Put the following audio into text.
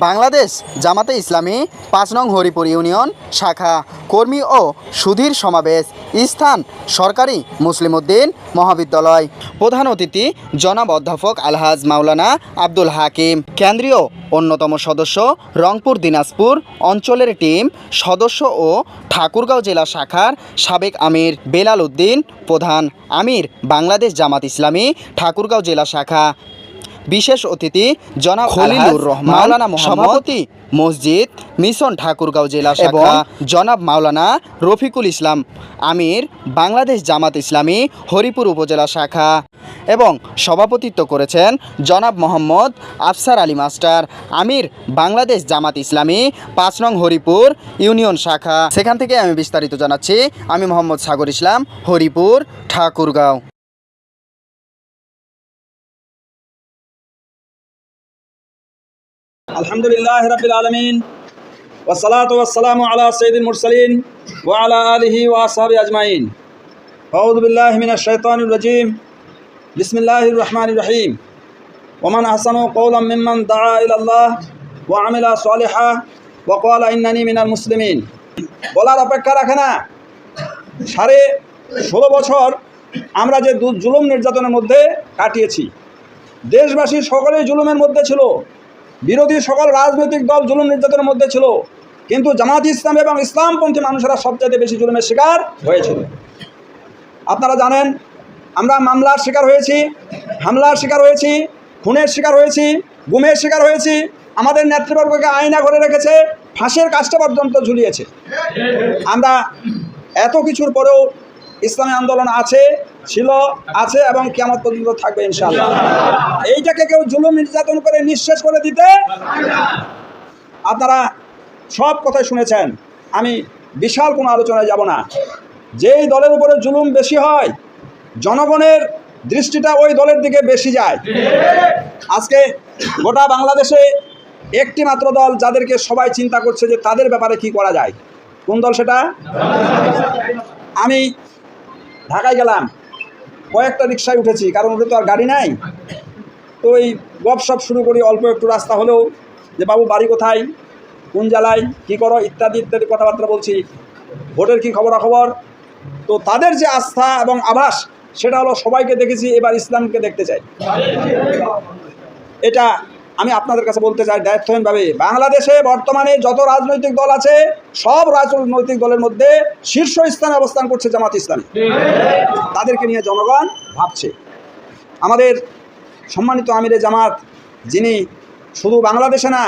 বাংলাদেশ জামাতে ইসলামী ৫ নং হরিপুর ইউনিয়ন শাখা কর্মী ও সুধীর সমাবেশ। স্থান সরকারি মুসলিম উদ্দিন মহাবিদ্যালয়। প্রধান অতিথি জনাব অধ্যাপক আলহাজ মাওলানা আব্দুল হাকিম। কেন্দ্রীয় অন্যতম সদস্য রংপুর দিনাজপুর অঞ্চলের টিম সদস্য ও ঠাকুরগাঁও জেলা শাখার সাবেক আমির বেলাল উদ্দিন প্রধান আমির বাংলাদেশ জামাত ইসলামী ঠাকুরগাঁও জেলা শাখা। বিশেষ অতিথি জনাব খলিলুর রহমান মাওলানা সভাপতি মসজিদ মিশন ঠাকুরগাঁও জেলা শাখা, জনাব মাওলানা রফিকুল ইসলাম আমির বাংলাদেশ জামাত ইসলামী হরিপুর উপজেলা শাখা এবং সভাপতিত্ব করেছেন জনাব মোহাম্মদ আফসার আলী মাস্টার আমির বাংলাদেশ জামাত ইসলামী ৫ নং হরিপুর ইউনিয়ন শাখা। সেখান থেকে আমি বিস্তারিত জানাচ্ছি। আমি মোহাম্মদ সাগর ইসলাম, হরিপুর ঠাকুরগাঁও। আলহামদুলিল্লাহ রাব্বিল আলামিন ওয়াসসালাতু ওয়াসসালামু আলা সাইয়্যিদিল মুরসালিন ওয়া আলা আলিহি ওয়া আসহাবিহি আজমাইন। আউযু বিল্লাহি মিনাশ শাইতানির রাজীম। বিসমিল্লাহির রহমানির রহিম। ওয়া মান আহসানু কওলাম মিম্মান দাআ ইলাল্লাহ ওয়া আমিলা সালিহা ওয়া ক্বালা ইন্নানি মিনাল মুসলিমিন। বলার অপেক্ষা রাখে না। 16.5 বছর আমরা যে জুলুম নির্যাতনের মধ্যে কাটিয়েছি, দেশবাসী সকলেই জুলুমের মধ্যে ছিল, বিরোধী সকল রাজনৈতিক দল জুলুম নির্যাতনের মধ্যে ছিল, কিন্তু জামাত ইসলাম এবং ইসলামপন্থী মানুষেরা সবচেয়ে বেশি জুলুমের শিকার হয়েছিল। আপনারা জানেন, আমরা মামলার শিকার হয়েছি, হামলার শিকার হয়েছি, খুনের শিকার হয়েছি, গুমের শিকার হয়েছি। আমাদের নেতৃবর্গকে আয়না করে রেখেছে, ফাঁসের কাজটা পর্যন্ত ঝুলিয়েছে। আমরা এত কিছুর পরেও ইসলামী আন্দোলন আছে, ছিল, আছে এবং কিয়ামত পর্যন্ত থাকবে ইনশাআল্লাহ। এইটাকে কেউ জুলুম নির্যাতন করে নিঃশেষ করে দিতে। আপনারা সব কথাই শুনেছেন, আমি বিশাল কোনো আলোচনায় যাব না। যেই দলের উপরে জুলুম বেশি হয়, জনগণের দৃষ্টিটা ওই দলের দিকে বেশি যায়। আজকে গোটা বাংলাদেশে একটি মাত্র দল যাদেরকে সবাই চিন্তা করছে যে তাদের ব্যাপারে কি করা যায়। কোন দল সেটা? আমি ঢাকায় গেলাম, কয়েকটা রিক্সায় উঠেছি, কারণ ওটা তো আর গাড়ি নাই। তো ওই গপসপ শুরু করি, অল্প একটু রাস্তা হলেও, যে বাবু বাড়ি কোথায়, কোন জেলায়, কী করো, ইত্যাদি ইত্যাদি কথাবার্তা বলছি। ভোটের কী খবরাখবর। তো তাদের যে আস্থা এবং আভাস, সেটা হলো সবাইকে দেখেছি, এবার ইসলামকে দেখতে চাই। এটা আমি আপনাদের কাছে বলতে চাই দায়িত্বহীনভাবে, বাংলাদেশে বর্তমানে যত রাজনৈতিক দল আছে, সব রাজনৈতিক দলের মধ্যে শীর্ষ স্থানে অবস্থান করছে জামাত ইসলামী। তাদেরকে নিয়ে জনগণ ভাবছে। আমাদের সম্মানিত আমিরে জামাত, যিনি শুধু বাংলাদেশে না,